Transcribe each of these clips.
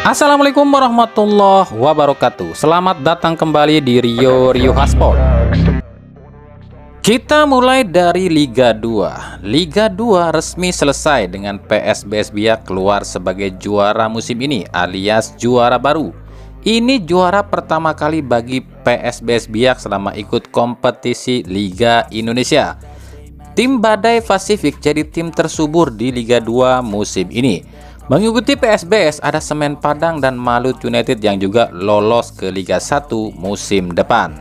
Assalamualaikum warahmatullahi wabarakatuh. Selamat datang kembali di Rio Hassport. Kita mulai dari Liga 2. Liga 2 resmi selesai dengan PSBS Biak keluar sebagai juara musim ini alias juara baru. Ini juara pertama kali bagi PSBS Biak selama ikut kompetisi Liga Indonesia. Tim Badai Pasifik jadi tim tersubur di Liga 2 musim ini. Mengikuti PSBS ada Semen Padang dan Malut United yang juga lolos ke Liga 1 musim depan.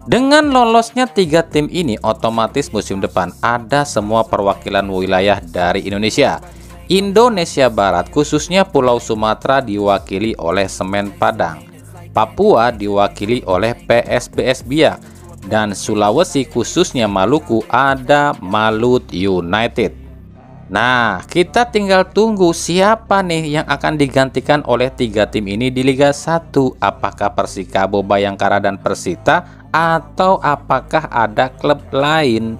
Dengan lolosnya 3 tim ini, otomatis musim depan ada semua perwakilan wilayah dari Indonesia. Indonesia Barat khususnya Pulau Sumatera diwakili oleh Semen Padang, Papua diwakili oleh PSBS Biak, dan Sulawesi khususnya Maluku ada Malut United. Nah, kita tinggal tunggu siapa nih yang akan digantikan oleh 3 tim ini di Liga 1. Apakah Persikabo, Bayangkara, dan Persita, atau apakah ada klub lain?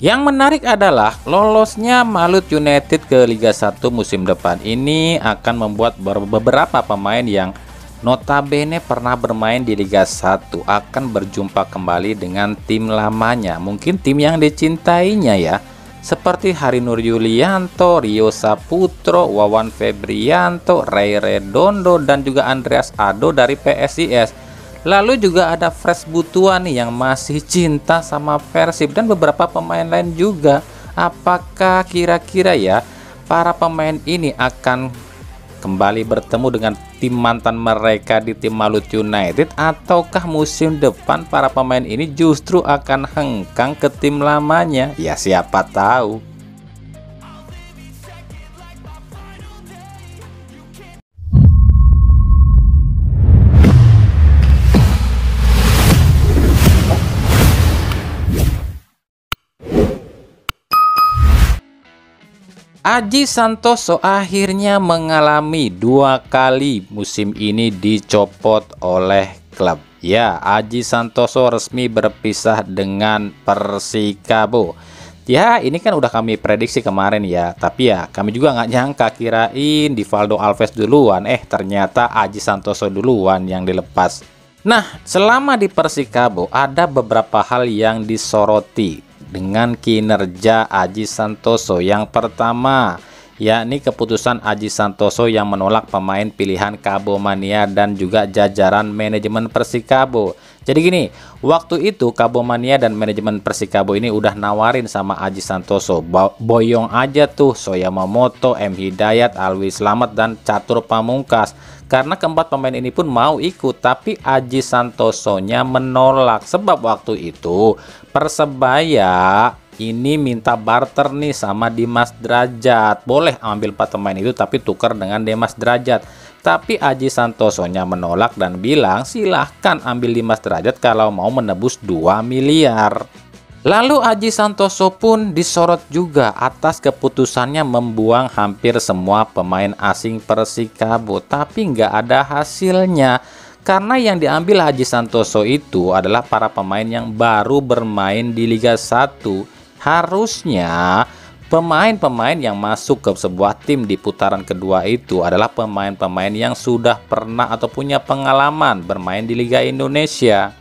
Yang menarik adalah lolosnya Malut United ke Liga 1 musim depan ini akan membuat beberapa pemain yang notabene pernah bermain di Liga 1 akan berjumpa kembali dengan tim lamanya, mungkin tim yang dicintainya ya, seperti Harinur Yulianto, Rio Saputro, Wawan Febrianto, Ray Redondo, dan juga Andreas Ado dari PSIS. Lalu juga ada Fresh Butuan nih yang masih cinta sama Persib, dan beberapa pemain lain juga. Apakah kira-kira ya para pemain ini akan kembali bertemu dengan tim mantan mereka di tim Malut United, ataukah musim depan para pemain ini justru akan hengkang ke tim lamanya? Ya siapa tahu. Aji Santoso akhirnya mengalami 2 kali musim ini dicopot oleh klub. Ya, Aji Santoso resmi berpisah dengan Persikabo. Ya, ini kan udah kami prediksi kemarin ya. Tapi ya, kami juga nggak nyangka, kirain Divaldo Alves duluan. Ternyata Aji Santoso duluan yang dilepas. Nah, selama di Persikabo ada beberapa hal yang disoroti dengan kinerja Aji Santoso. Yang pertama, yakni keputusan Aji Santoso yang menolak pemain pilihan Kabo Mania dan juga jajaran manajemen Persikabo. Jadi gini, waktu itu Kabo Mania dan manajemen Persikabo ini udah nawarin sama Aji Santoso, boyong aja tuh Soyamamoto, M Hidayat, Alwi Slamet, dan Catur Pamungkas. Karena keempat pemain ini pun mau ikut, tapi Aji Santosonya menolak. Sebab waktu itu Persebaya ini minta barter nih sama Dimas Drajat. Boleh ambil 4 pemain itu tapi tukar dengan Dimas Drajat. Tapi Aji Santosonya menolak dan bilang silahkan ambil Dimas Drajat kalau mau menebus 2 miliar. Lalu Aji Santoso pun disorot juga atas keputusannya membuang hampir semua pemain asing Persikabo, tapi nggak ada hasilnya. Karena yang diambil Aji Santoso itu adalah para pemain yang baru bermain di Liga 1. Harusnya pemain-pemain yang masuk ke sebuah tim di putaran kedua itu adalah pemain-pemain yang sudah pernah atau punya pengalaman bermain di Liga Indonesia.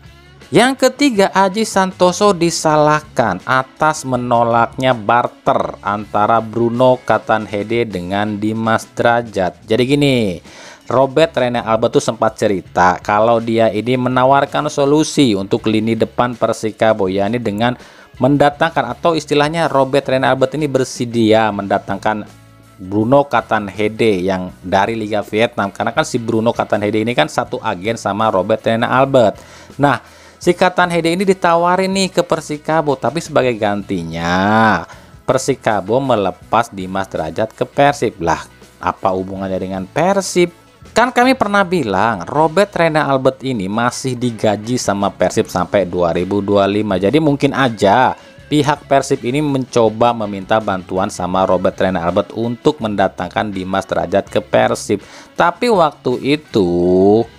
Yang ketiga, Aji Santoso disalahkan atas menolaknya barter antara Bruno Katanhede dengan Dimas Drajat. Jadi gini, Robert Rene Albert tuh sempat cerita kalau dia ini menawarkan solusi untuk lini depan Persikabo, yakni dengan mendatangkan, atau istilahnya Robert Rene Albert ini bersedia mendatangkan Bruno Katanhede yang dari Liga Vietnam. Karena kan si Bruno Katanhede ini kan satu agen sama Robert Rene Albert. Nah, si Katanhede ini ditawarin nih ke Persikabo, tapi sebagai gantinya Persikabo melepas Dimas Drajat ke Persib. Lah, apa hubungannya dengan Persib? Kan kami pernah bilang Robert Rene Albert ini masih digaji sama Persib sampai 2025. Jadi mungkin aja pihak Persib ini mencoba meminta bantuan sama Robert Rene Albert untuk mendatangkan Dimas Derajat ke Persib. Tapi waktu itu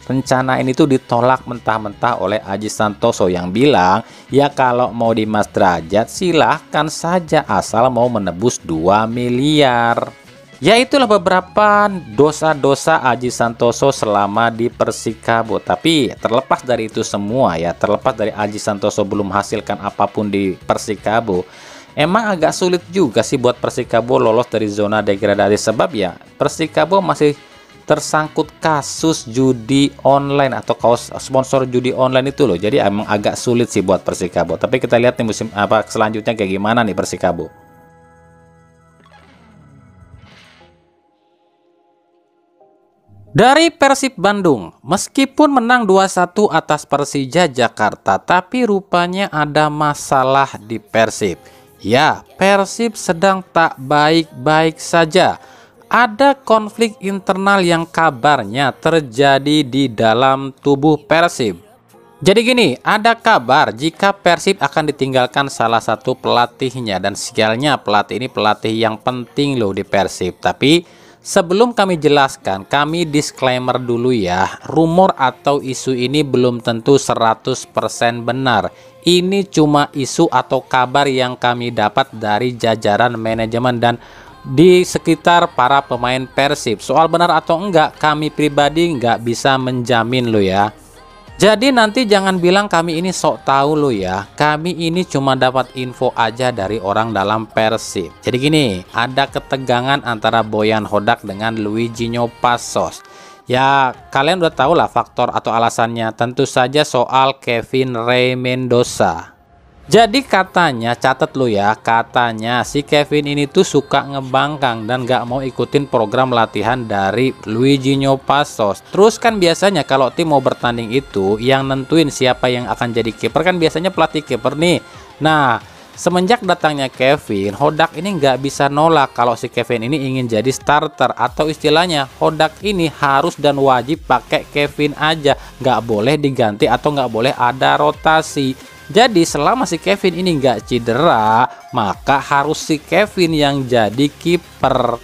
rencana ini tuh ditolak mentah-mentah oleh Aji Santoso yang bilang, ya kalau mau Dimas Derajat silahkan saja asal mau menebus 2 miliar. Ya itulah beberapa dosa-dosa Aji Santoso selama di Persikabo. Tapi terlepas dari itu semua ya, terlepas dari Aji Santoso belum menghasilkan apapun di Persikabo, emang agak sulit juga sih buat Persikabo lolos dari zona degradasi. Sebab ya Persikabo masih tersangkut kasus judi online atau kaos sponsor judi online itu loh. Jadi emang agak sulit sih buat Persikabo. Tapi kita lihat nih musim selanjutnya kayak gimana nih Persikabo. Dari Persib Bandung, meskipun menang 2-1 atas Persija Jakarta, tapi rupanya ada masalah di Persib. Ya, Persib sedang tak baik-baik saja. Ada konflik internal yang kabarnya terjadi di dalam tubuh Persib. Jadi gini, ada kabar jika Persib akan ditinggalkan salah satu pelatihnya, dan sialnya pelatih ini pelatih yang penting loh di Persib. Tapi sebelum kami jelaskan, kami disclaimer dulu ya, rumor atau isu ini belum tentu 100% benar. Ini cuma isu atau kabar yang kami dapat dari jajaran manajemen dan di sekitar para pemain Persib. Soal benar atau enggak, kami pribadi nggak bisa menjamin lo ya. Jadi nanti jangan bilang kami ini sok tahu lo ya. Kami ini cuma dapat info aja dari orang dalam Persib. Jadi gini, ada ketegangan antara Boyan Hodak dengan Luizinho Passos. Ya kalian udah tahu lah faktor atau alasannya, tentu saja soal Kevin Rey Mendoza. Jadi katanya, catat lo ya, katanya si Kevin ini tuh suka ngebangkang dan gak mau ikutin program latihan dari Luizinho Passos. Terus kan biasanya kalau tim mau bertanding itu yang nentuin siapa yang akan jadi kiper kan biasanya pelatih kiper nih. Nah, semenjak datangnya Kevin, Hodak ini nggak bisa nolak kalau si Kevin ini ingin jadi starter, atau istilahnya Hodak ini harus dan wajib pakai Kevin aja, nggak boleh diganti atau nggak boleh ada rotasi. Jadi selama si Kevin ini nggak cedera, maka harus si Kevin yang jadi kiper.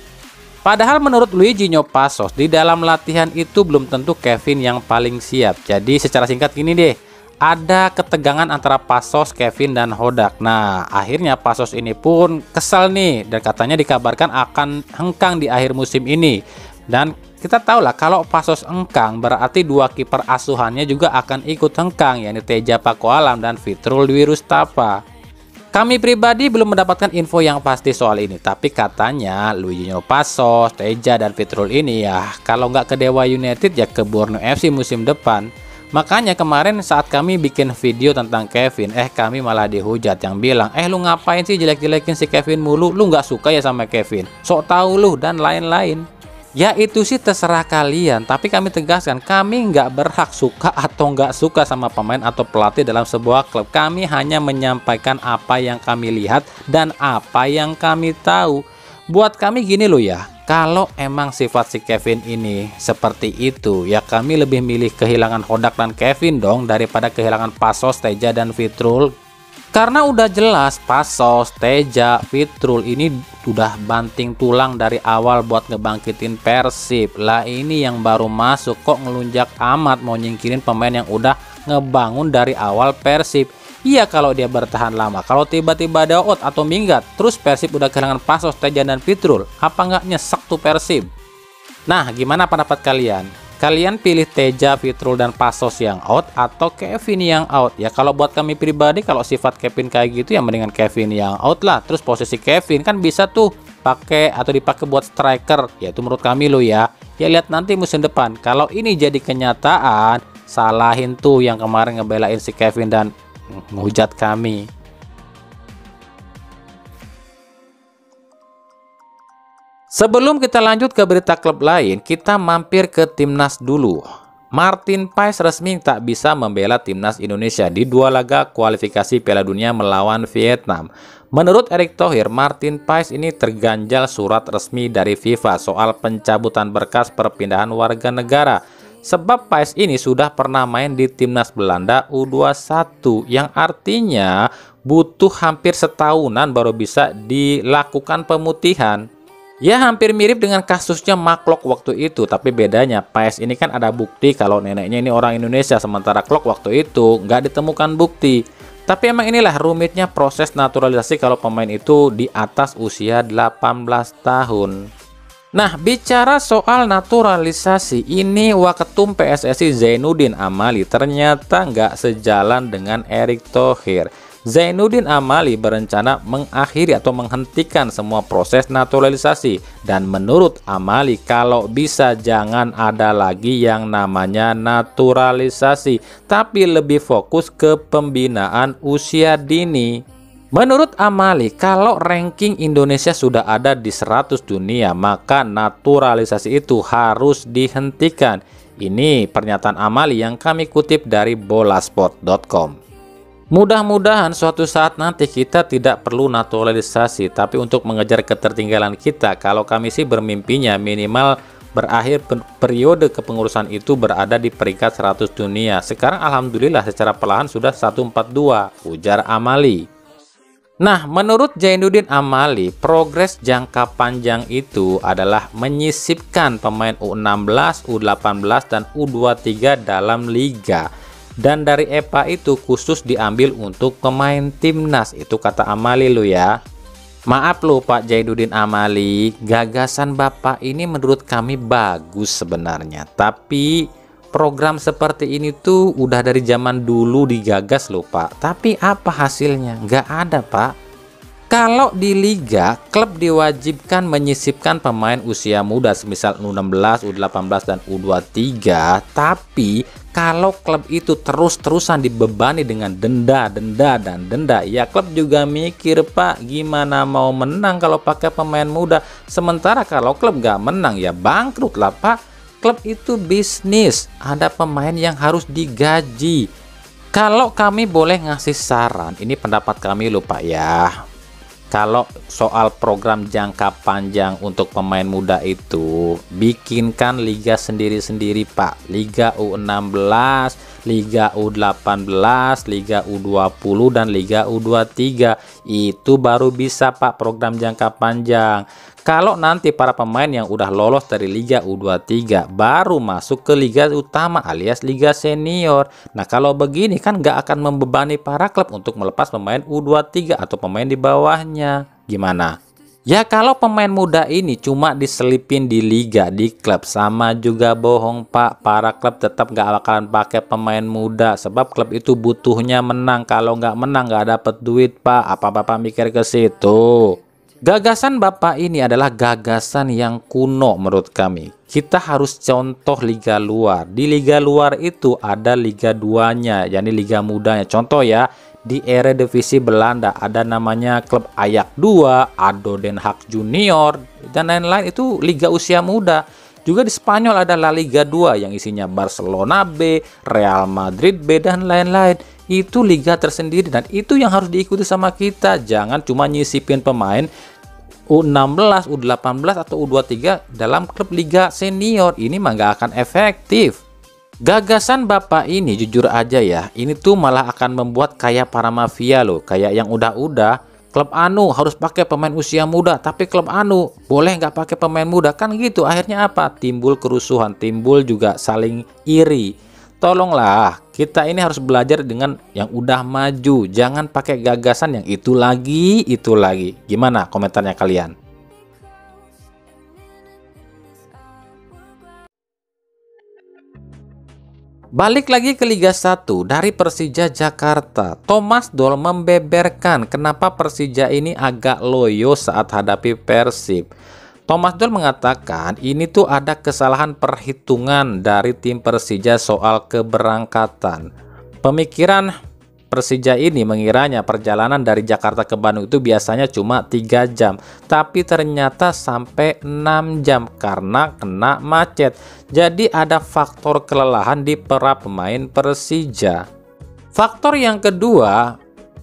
Padahal menurut Luizinho Passos, di dalam latihan itu belum tentu Kevin yang paling siap. Jadi secara singkat gini deh, ada ketegangan antara Passos, Kevin, dan Hodak. Nah, akhirnya Passos ini pun kesal nih, dan katanya dikabarkan akan hengkang di akhir musim ini. Dan kita tahu lah kalau Passos engkang berarti dua kiper asuhannya juga akan ikut hengkang, yakni Teja Pakualam dan Fitrul Dwi Rustapa. Kami pribadi belum mendapatkan info yang pasti soal ini, tapi katanya Luizinho Passos, Teja, dan Fitrul ini ya kalau nggak ke Dewa United ya ke Borneo FC musim depan. Makanya kemarin saat kami bikin video tentang Kevin, kami malah dihujat yang bilang, lu ngapain sih jelek-jelekin si Kevin mulu, lu nggak suka ya sama Kevin, sok tahu lu, dan lain-lain. Ya itu sih terserah kalian, tapi kami tegaskan kami nggak berhak suka atau nggak suka sama pemain atau pelatih dalam sebuah klub. Kami hanya menyampaikan apa yang kami lihat dan apa yang kami tahu. Buat kami gini loh ya, kalau emang sifat si Kevin ini seperti itu, ya kami lebih milih kehilangan Hodak dan Kevin dong daripada kehilangan Passos, Teja, dan Fitrul. Karena udah jelas Passos, Teja, Fitrul ini udah banting tulang dari awal buat ngebangkitin Persib. Lah ini yang baru masuk kok ngelunjak amat mau nyingkirin pemain yang udah ngebangun dari awal Persib. Iya kalau dia bertahan lama, kalau tiba-tiba ada out atau minggat, terus Persib udah kehilangan Passos, Teja, dan Fitrul, apa nggak nyesek tuh Persib? Nah gimana pendapat kalian? Kalian pilih Teja, Fitrul, dan Passos yang out atau Kevin yang out? Ya kalau buat kami pribadi, kalau sifat Kevin kayak gitu ya mendingan Kevin yang out lah. Terus posisi Kevin kan bisa tuh pakai atau dipakai buat striker, yaitu menurut kami lo ya. Ya lihat nanti musim depan. Kalau ini jadi kenyataan, salahin tuh yang kemarin ngebelain si Kevin dan menghujat kami. Sebelum kita lanjut ke berita klub lain, kita mampir ke Timnas dulu. Martin Paes resmi tak bisa membela Timnas Indonesia di 2 laga kualifikasi Piala Dunia melawan Vietnam. Menurut Erick Thohir, Martin Paes ini terganjal surat resmi dari FIFA soal pencabutan berkas perpindahan warga negara. Sebab Paes ini sudah pernah main di Timnas Belanda U21, yang artinya butuh hampir setahunan baru bisa dilakukan pemutihan. Ya hampir mirip dengan kasusnya Mark Klok waktu itu, tapi bedanya PS ini kan ada bukti kalau neneknya ini orang Indonesia, sementara Klok waktu itu nggak ditemukan bukti. Tapi emang inilah rumitnya proses naturalisasi kalau pemain itu di atas usia 18 tahun. Nah, bicara soal naturalisasi ini, Waketum PSSI Zainuddin Amali ternyata nggak sejalan dengan Erick Thohir. Zainuddin Amali berencana mengakhiri atau menghentikan semua proses naturalisasi, dan menurut Amali kalau bisa jangan ada lagi yang namanya naturalisasi, tapi lebih fokus ke pembinaan usia dini. Menurut Amali, kalau ranking Indonesia sudah ada di 100 dunia, maka naturalisasi itu harus dihentikan. Ini pernyataan Amali yang kami kutip dari bolasport.com. Mudah-mudahan suatu saat nanti kita tidak perlu naturalisasi, tapi untuk mengejar ketertinggalan kita, kalau kami sih bermimpinya minimal berakhir periode kepengurusan itu berada di peringkat 100 dunia. Sekarang alhamdulillah secara perlahan sudah 142, ujar Amali. Nah, menurut Zainuddin Amali, progres jangka panjang itu adalah menyisipkan pemain U16, U18, dan U23 dalam liga. Dan dari EPA itu khusus diambil untuk pemain timnas, itu kata Amali lo ya. Maaf lo Pak Zainuddin Amali, gagasan Bapak ini menurut kami bagus sebenarnya, tapi program seperti ini tuh udah dari zaman dulu digagas loh Pak. Tapi apa hasilnya? Nggak ada Pak. Kalau di liga, klub diwajibkan menyisipkan pemain usia muda semisal U16, U18, dan U23. Tapi kalau klub itu terus-terusan dibebani dengan denda, ya klub juga mikir Pak, gimana mau menang kalau pakai pemain muda. Sementara kalau klub nggak menang ya bangkrut lah Pak. Klub itu bisnis, ada pemain yang harus digaji. Kalau kami boleh ngasih saran, ini pendapat kami loh Pak ya. Kalau soal program jangka panjang untuk pemain muda itu, bikinkan liga sendiri-sendiri Pak. Liga U16, Liga U18, Liga U20, dan Liga U23. Itu baru bisa Pak program jangka panjang. Kalau nanti para pemain yang udah lolos dari Liga U23 baru masuk ke Liga Utama alias Liga Senior. Nah kalau begini kan nggak akan membebani para klub untuk melepas pemain U23 atau pemain di bawahnya. Gimana? Ya kalau pemain muda ini cuma diselipin di liga, di klub, sama juga bohong Pak. Para klub tetap nggak bakalan pakai pemain muda, sebab klub itu butuhnya menang. Kalau nggak menang nggak dapet duit Pak. Apa Bapak mikir ke situ? Gagasan Bapak ini adalah gagasan yang kuno menurut kami. Kita harus contoh liga luar. Di liga luar itu ada liga 2-nya, yakni liga mudanya. Contoh ya, di Eredivisie Belanda ada namanya klub Ajax 2, ADO Den Haag Junior, dan lain-lain, itu liga usia muda. Juga di Spanyol ada La Liga 2 yang isinya Barcelona B, Real Madrid B, dan lain-lain. Itu liga tersendiri dan itu yang harus diikuti sama kita. Jangan cuma nyisipin pemain U16, U18, atau U23 dalam klub liga senior. Ini mah nggak akan efektif. Gagasan Bapak ini jujur aja ya, ini tuh malah akan membuat kayak para mafia loh. Kayak yang udah-udah, klub anu harus pakai pemain usia muda, tapi klub anu boleh nggak pakai pemain muda, kan gitu. Akhirnya apa? Timbul kerusuhan, timbul juga saling iri. Tolonglah, kita ini harus belajar dengan yang udah maju. Jangan pakai gagasan yang itu lagi, itu lagi. Gimana komentarnya kalian? Balik lagi ke Liga 1 dari Persija Jakarta. Thomas Doll membeberkan kenapa Persija ini agak loyo saat hadapi Persib. Thomas Doll mengatakan ini tuh ada kesalahan perhitungan dari tim Persija soal keberangkatan. Pemikiran Persija ini mengiranya perjalanan dari Jakarta ke Bandung itu biasanya cuma 3 jam, tapi ternyata sampai 6 jam karena kena macet. Jadi ada faktor kelelahan di para pemain Persija. Faktor yang kedua,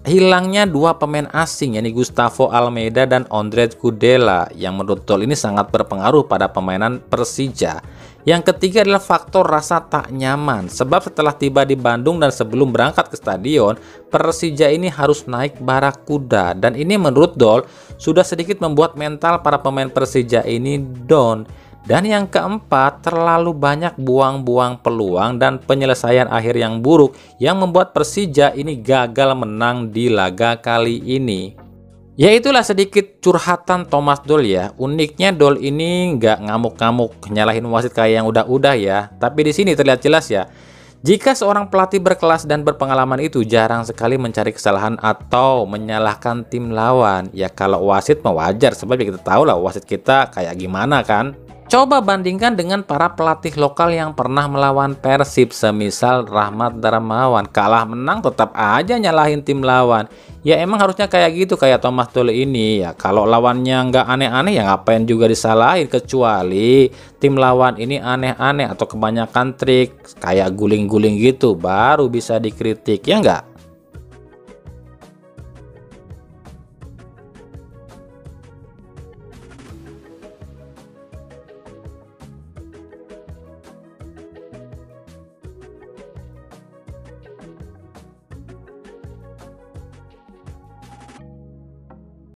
hilangnya 2 pemain asing, yakni Gustavo Almeida dan Ondrej Kudela, yang menurut Doll ini sangat berpengaruh pada permainan Persija. Yang ketiga adalah faktor rasa tak nyaman. Sebab setelah tiba di Bandung dan sebelum berangkat ke stadion, Persija ini harus naik Barakuda. Dan ini menurut Dol sudah sedikit membuat mental para pemain Persija ini down. Dan yang keempat, terlalu banyak buang-buang peluang dan penyelesaian akhir yang buruk yang membuat Persija ini gagal menang di laga kali ini. Ya itulah sedikit curhatan Thomas Doll ya. Uniknya Doll ini nggak ngamuk-ngamuk nyalahin wasit kayak yang udah-udah ya. Tapi di sini terlihat jelas ya. Jika seorang pelatih berkelas dan berpengalaman itu jarang sekali mencari kesalahan atau menyalahkan tim lawan. Ya kalau wasit mah wajar sebab kita tahu lah wasit kita kayak gimana kan. Coba bandingkan dengan para pelatih lokal yang pernah melawan Persib, semisal Rahmat Darmawan. Kalah menang tetap aja nyalahin tim lawan. Ya emang harusnya kayak gitu, kayak Thomas Doll ini. Ya kalau lawannya nggak aneh-aneh ya ngapain juga disalahin. Kecuali tim lawan ini aneh-aneh atau kebanyakan trik kayak guling-guling gitu, baru bisa dikritik, ya nggak?